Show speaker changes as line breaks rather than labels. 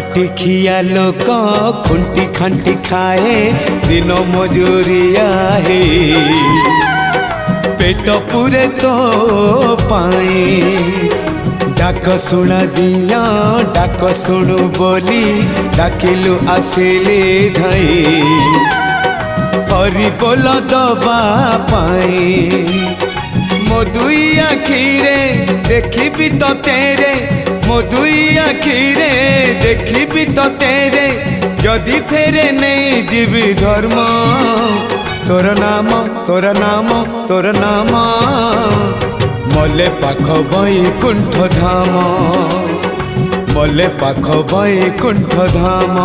खटिखिया लोक खुंटी खांटी खाए दिन मजूरिया है पेट पूरे तो पाए डाक शुणा दिया डाक शुणु बोली डाकिलु आसिले धई हरि बोल दबा पाए मो दुई आखिरे देखी तो तेरे मो दुई आखिरे देखी तो तेरे जदि फेरे नहीं जीवी धर्म तोर नाम तोर नाम तोर नाम मले पाख बैकुंठ धाम मले पाख बैकुंठ धाम।